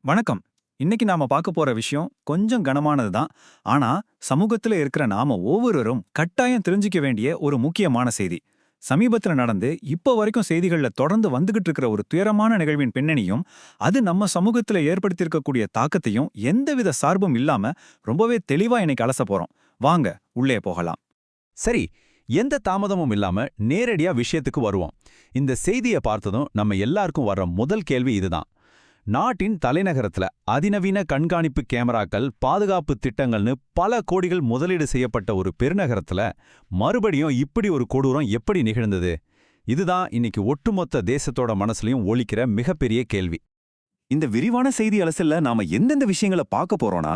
வணக்கம். இன்னைக்கு நாம பார்க்க போற விஷயம் கொஞ்சம் கனமானது தான். ஆனா சமூகத்துல இருக்கிற நாம ஒவ்வொருவரும் கட்டாயம் தெரிஞ்சுக்க வேண்டிய ஒரு முக்கியமான செய்தி. சமீபத்துல நடந்து இப்ப வரைக்கும் செய்திகள்ல தொடர்ந்து வந்துகிட்டு இருக்கிற ஒரு துயரமான நிகழ்வின் பின்னணியும், அது நம்ம சமூகத்துல ஏற்படுத்தியிருக்கக்கூடிய தாக்கத்தையும் எந்தவித சார்பும் இல்லாம ரொம்பவே தெளிவா இன்னைக்கு அலச போறோம். வாங்க உள்ளே போகலாம். சரி, எந்த தாமதமும் இல்லாம நேரடியா விஷயத்துக்கு வருவோம். இந்த செய்தியை பார்த்ததும் நம்ம எல்லாருக்கும் வர்ற முதல் கேள்வி இதுதான். நாட்டின் தலைநகரத்துல அதிநவீன கண்காணிப்பு கேமராக்கள், பாதுகாப்பு திட்டங்கள்னு பல கோடிகள் முதலீடு செய்யப்பட்ட ஒரு பெருநகரத்துல மறுபடியும் இப்படி ஒரு கொடூரம் எப்படி நிகழ்ந்தது? இதுதான் இன்னைக்கு ஒட்டுமொத்த தேசத்தோட மனசுலயும் ஒலிக்கிற மிகப்பெரிய கேள்வி. இந்த விரிவான செய்தி அலசல்ல நாம எந்தெந்த விஷயங்களை பார்க்க போறோம்னா,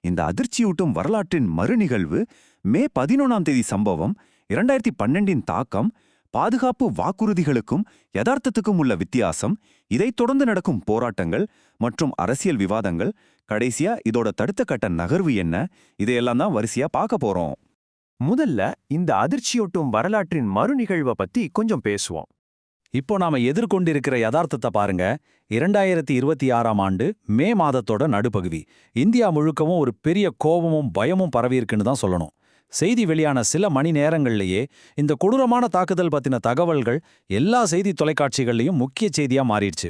இந்த அதிர்ச்சியூட்டும் வரலாற்றின் மறுநிகழ்வு, மே 11ஆம் தேதி சம்பவம், 2012இன் தாக்கம், பாதுகாப்பு வாக்குறுதிகளுக்கும் யதார்த்தத்துக்கும் உள்ள வித்தியாசம், இதைத் தொடர்ந்து நடக்கும் போராட்டங்கள் மற்றும் அரசியல் விவாதங்கள், கடைசியா இதோட தடுத்த கட்ட நகர்வு என்ன, இதையெல்லாம் தான் வரிசையா பார்க்க போறோம். முதல்ல இந்த அதிர்ச்சியூட்டும் வரலாற்றின் மறுநிகழ்வை பத்தி கொஞ்சம் பேசுவோம். இப்போ நாம எதிர்கொண்டிருக்கிற யதார்த்தத்தை பாருங்க. 2026ஆம் ஆண்டு மே மாதத்தோட நடுப்பகுதி. இந்தியா முழுக்கவும் ஒரு பெரிய கோபமும் பயமும் பரவியிருக்குன்னு தான் சொல்லணும். செய்தி வெளியான சில மணி நேரங்கள்லேயே இந்த கொடூரமான தாக்குதல் பத்தின தகவல்கள் எல்லா செய்தி தொலைக்காட்சிகள்லையும் முக்கிய செய்தியா மாறிடுச்சு.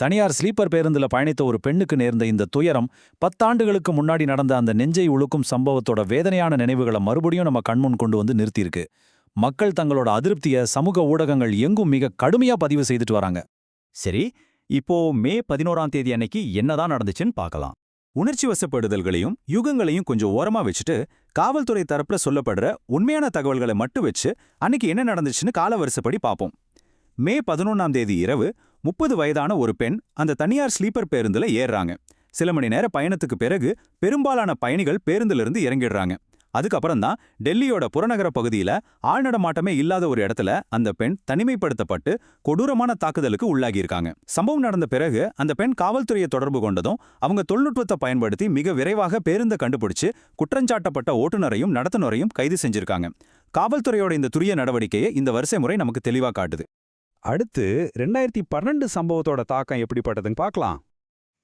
தனியார் ஸ்லீப்பர் பேருந்துல பயணித்த ஒரு பெண்ணுக்கு நேர்ந்த இந்த துயரம் 10 ஆண்டுகளுக்கு முன்னாடி நடந்த அந்த நெஞ்சை உழுக்கும் சம்பவத்தோட வேதனையான நினைவுகளை மறுபடியும் நம்ம கண்முன் கொண்டு வந்து நிறுத்தியிருக்கு. மக்கள் தங்களோட அதிருப்தியை சமூக ஊடகங்கள் எங்கும் மிக கடுமையா பதிவு செய்துட்டு வராங்க. சரி, இப்போ மே 11ஆம் தேதி அன்னைக்கு என்னதான் நடந்துச்சுன்னு பார்க்கலாம். உணர்ச்சி வசப்படுதல்களையும் யுகங்களையும் கொஞ்சம் ஓரமா வச்சுட்டு, காவல்துறை தரப்புல சொல்லப்படுற உண்மையான தகவல்களை மட்டும் வச்சு அன்னைக்கு என்ன நடந்துச்சுன்னு காலவரிசைப்படி பார்ப்போம். மே 11ஆம் தேதி இரவு 30 வயதான ஒரு பெண் அந்த தனியார் ஸ்லீப்பர் பேருந்துல ஏறுறாங்க. சில மணி நேர பயணத்துக்கு பிறகு பெரும்பாலான பயணிகள் பேருந்திலிருந்து இறங்கிடுறாங்க. அதுக்கப்புறம் தான் டெல்லியோட புறநகர பகுதியில ஆழ்நடமாட்டமே இல்லாத ஒரு இடத்துல அந்த பெண் தனிமைப்படுத்தப்பட்டு கொடூரமான தாக்குதலுக்கு உள்ளாகியிருக்காங்க. சம்பவம் நடந்த பிறகு அந்த பெண் காவல்துறையை தொடர்பு கொண்டதும் அவங்க தொழில்நுட்பத்தை பயன்படுத்தி மிக விரைவாக பேருந்தை கண்டுபிடிச்சு குற்றஞ்சாட்டப்பட்ட ஓட்டுநரையும் நடத்துனரையும் கைது செஞ்சிருக்காங்க. காவல்துறையோட இந்த துரிய நடவடிக்கையை இந்த வரிசை முறை நமக்கு தெளிவா காட்டுது. அடுத்து 2012 சம்பவத்தோட தாக்கம் எப்படிப்பட்டதுன்னு பார்க்கலாம்.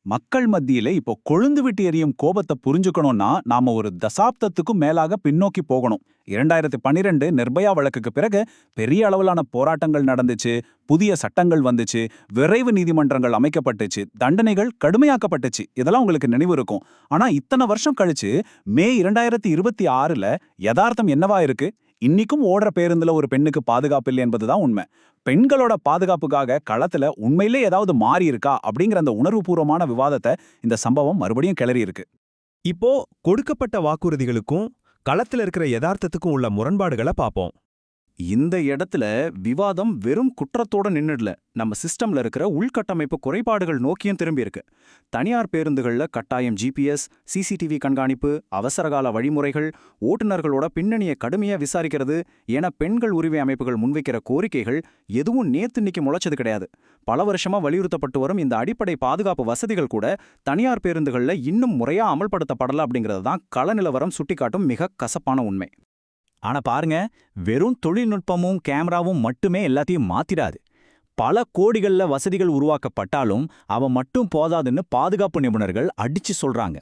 மக்கள் மத்தியில இப்போ கொழுந்து விட்டு எரியும் கோபத்தை புரிஞ்சுக்கணும்னா நாம ஒரு தசாப்தத்துக்கும் மேலாக பின்னோக்கி போகணும். 2012 நிர்பயா வழக்குக்கு பிறகு பெரிய அளவிலான போராட்டங்கள் நடந்துச்சு, புதிய சட்டங்கள் வந்துச்சு, விரைவு நீதிமன்றங்கள் அமைக்கப்பட்டுச்சு, தண்டனைகள் கடுமையாக்கப்பட்டுச்சு. இதெல்லாம் உங்களுக்கு நினைவு இருக்கும். ஆனா இத்தனை வருஷம் கழிச்சு மே 2026ல யதார்த்தம் என்னவா இருக்கு? இன்னிக்கும் ஓடுற பேருந்துல ஒரு பெண்ணுக்கு பாதுகாப்பு இல்லை என்பதுதான் உண்மை. பெண்களோட பாதுகாப்புக்காக களத்துல உண்மையிலே ஏதாவது மாறி இருக்கா அப்படிங்கிற அந்த உணர்வுபூர்வமான விவாதத்தை இந்த சம்பவம் மறுபடியும் கிளறி இருக்கு. இப்போ கொடுக்கப்பட்ட வாக்குறுதிகளுக்கும் களத்துல இருக்கிற யதார்த்தத்துக்கும் உள்ள முரண்பாடுகளை பார்ப்போம். இந்த இடத்துல விவாதம் வெறும் குற்றத்தோட நின்னுடல, நம்ம சிஸ்டம்ல இருக்கிற உள்கட்டமைப்பு குறைபாடுகள் நோக்கியும் திரும்பி இருக்கு. தனியார் பேருந்துகள்ல கட்டாயம் ஜிபிஎஸ், சிசிடிவி கண்காணிப்பு, அவசரகால வழிமுறைகள், ஓட்டுநர்களோட பின்னணியை கடுமையா விசாரிக்கிறது என பெண்கள் உரிமை அமைப்புகள் முன்வைக்கிற கோரிக்கைகள் எதுவும் நேத்து முளைச்சது கிடையாது. பல வருஷமா வலியுறுத்தப்பட்டு வரும் இந்த அடிப்படை பாதுகாப்பு வசதிகள் கூட தனியார் பேருந்துகள்ல இன்னும் முறையா அமல்படுத்தப்படல அப்படிங்கிறது தான் கள நிலவரம் சுட்டிக்காட்டும் மிக கசப்பான உண்மை. ஆனா பாருங்க, வெறும் தொழில்நுட்பமும் கேமராவும் மட்டுமே எல்லாத்தையும் மாத்திடாது. பல கோடிகள்ல வசதிகள் உருவாக்கப்பட்டாலும் அவ மட்டும் போதாதுன்னு பாதுகாப்பு நிபுணர்கள் அடிச்சு சொல்றாங்க.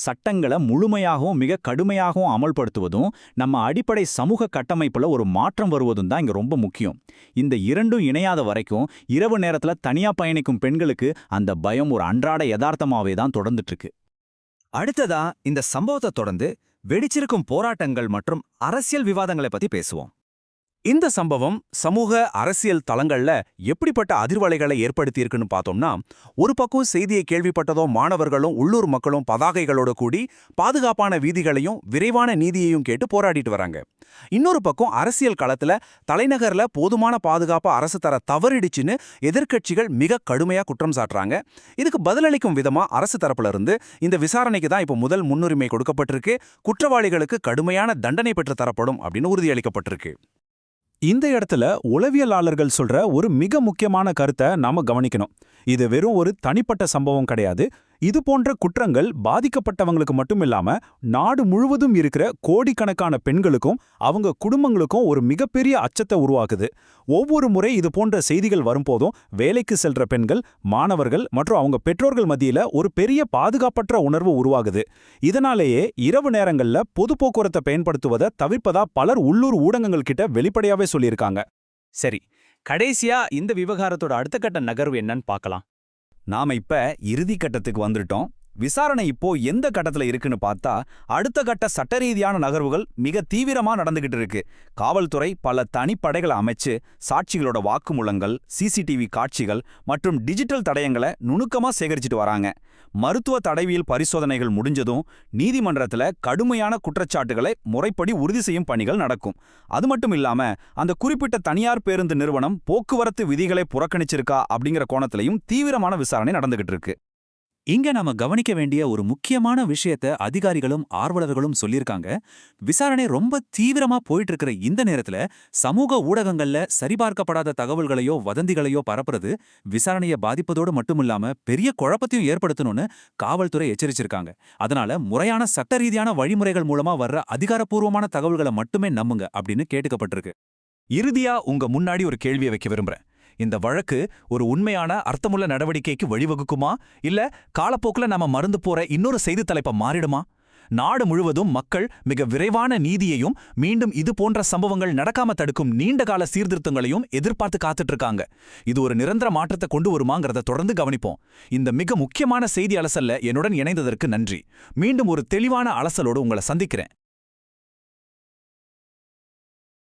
சட்டங்களை முழுமையாகவும் மிக கடுமையாகவும் அமல்படுத்துவதும் நம்ம அடிப்படை சமூக கட்டமைப்புல ஒரு மாற்றம் வருவதும் தான் இங்க ரொம்ப முக்கியம். இந்த இரண்டும் இணையாத வரைக்கும் இரவு நேரத்துல தனியா பயணிக்கும் பெண்களுக்கு அந்த பயம் ஒரு அன்றாட யதார்த்தமாவே தான் தொடர்ந்துட்டு இருக்கு. அடுத்ததா இந்த சம்பவத்தை தொடர்ந்து வெடிச்சிருக்கும் போராட்டங்கள் மற்றும் அரசியல் விவாதங்களை பத்தி பேசுவோம். இந்த சம்பவம் சமூக அரசியல் தளங்கள்ல எப்படிப்பட்ட அதிர்வலைகளை ஏற்படுத்தியிருக்குன்னு பார்த்தோம்னா, ஒரு பக்கம் செய்தியை கேள்விப்பட்டதும் மாணவர்களும் உள்ளூர் மக்களும் பதாகைகளோட கூடி பாதுகாப்பான வீதிகளையும் விரைவான நீதியையும் கேட்டு போராடிட்டு வராங்க. இன்னொரு பக்கம் அரசியல் களத்துல தலைநகர்ல போதுமான பாதுகாப்பு அரசு தர தவறிடுச்சுன்னு எதிர்க்கட்சிகள் மிக கடுமையா குற்றம் சாட்டுறாங்க. இதுக்கு பதிலளிக்கும் விதமா அரசு தரப்புல இருந்து இந்த விசாரணைக்கு தான் இப்போ முதல் முன்னுரிமை கொடுக்கப்பட்டிருக்கு. குற்றவாளிகளுக்கு கடுமையான தண்டனை பெற்று தரப்படும் அப்படின்னு உறுதியளிக்கப்பட்டிருக்கு. இந்த இடத்துல உளவியலாளர்கள் சொல்ற ஒரு மிக முக்கியமான கருத்தை நாம கவனிக்கணும். இது வெறும் ஒரு தனிப்பட்ட சம்பவம் கிடையாது. இது போன்ற குற்றங்கள் பாதிக்கப்பட்டவங்களுக்கு மட்டும் இல்லாம நாடு முழுவதும் இருக்கிற கோடிக்கணக்கான பெண்களுக்கும் அவங்க குடும்பங்களுக்கும் ஒரு மிகப்பெரிய அச்சத்தை உருவாக்குது. ஒவ்வொரு முறை இது போன்ற செய்திகள் வரும்போதும் வேலைக்கு செல்ற பெண்கள், மாணவர்கள் மற்றும் அவங்க பெற்றோர்கள் மத்தியில ஒரு பெரிய பாதுகாப்பற்ற உணர்வு உருவாகுது. இதனாலேயே இரவு நேரங்கள்ல பொது போக்குவரத்தை பயன்படுத்துவதை தவிர்ப்பதா பலர் உள்ளூர் ஊடகங்கள் கிட்ட வெளிப்படையாவே சொல்லியிருக்காங்க. சரி, கடைசியா இந்த விவகாரத்தோட அடுத்த கட்ட நகர்வு என்னன்னு பார்க்கலாம். நாம இப்ப இறுதி கட்டத்துக்கு வந்துட்டோம். விசாரணை இப்போ எந்த கட்டத்துல இருக்குன்னு பார்த்தா, அடுத்த கட்ட சட்டரீதியான நகர்வுகள் மிக தீவிரமா நடந்துகிட்டு இருக்கு. காவல்துறை பல தனிப்படைகளை அமைச்சு சாட்சிகளோட வாக்குமூலங்கள், சிசிடிவி காட்சிகள் மற்றும் டிஜிட்டல் தடயங்களை நுணுக்கமா சேகரிச்சுட்டு வராங்க. மருத்துவ தடவியல் பரிசோதனைகள் முடிஞ்சதும் நீதிமன்றத்துல கடுமையான குற்றச்சாட்டுகளை முறைப்படி உறுதி செய்யும் பணிகள் நடக்கும். அது மட்டும் இல்லாம அந்த குறிப்பிட்ட தனியார் பேருந்து நிறுவனம் போக்குவரத்து விதிகளை புறக்கணிச்சிருக்கா அப்படிங்கிற கோணத்திலையும் தீவிரமான விசாரணை நடந்துகிட்டு இருக்கு. இங்க நாம கவனிக்க வேண்டிய ஒரு முக்கியமான விஷயத்த அதிகாரிகளும் ஆர்வலர்களும் சொல்லியிருக்காங்க. விசாரணை ரொம்ப தீவிரமா போயிட்டு இருக்கிற இந்த நேரத்துல சமூக ஊடகங்கள்ல சரிபார்க்கப்படாத தகவல்களையோ வதந்திகளையோ பரப்புறது விசாரணையை பாதிப்பதோடு மட்டுமில்லாம பெரிய குழப்பத்தையும் ஏற்படுத்தணும்னு காவல்துறை எச்சரிச்சிருக்காங்க. அதனால முறையான சட்ட ரீதியான வழிமுறைகள் மூலமா வர்ற அதிகாரப்பூர்வமான தகவல்களை மட்டுமே நம்புங்க அப்படின்னு கேட்டுக்கப்பட்டிருக்கு. இறுதியா உங்க முன்னாடி ஒரு கேள்வியை வைக்க விரும்புறேன். இந்த வழக்கு ஒரு உண்மையான அர்த்தமுள்ள நடவடிக்கைக்கு வழிவகுக்குமா, இல்ல காலப்போக்குல நாம மறந்து போற இன்னொரு செய்தி தலைப்பா மாறிடுமா? நாடு முழுவதும் மக்கள் மிக விரைவான நீதியையும் மீண்டும் இது போன்ற சம்பவங்கள் நடக்காம தடுக்கும் நீண்டகால சீர்திருத்தங்களையும் எதிர்பார்த்து காத்துட்டு இருக்காங்க. இது ஒரு நிரந்தர மாற்றத்தை கொண்டு வருமாங்கிறத தொடர்ந்து கவனிப்போம். இந்த மிக முக்கியமான செய்தி அலசல்ல என்னுடன் இணைந்ததற்கு நன்றி. மீண்டும் ஒரு தெளிவான அலசலோடு உங்களை சந்திக்கிறேன்.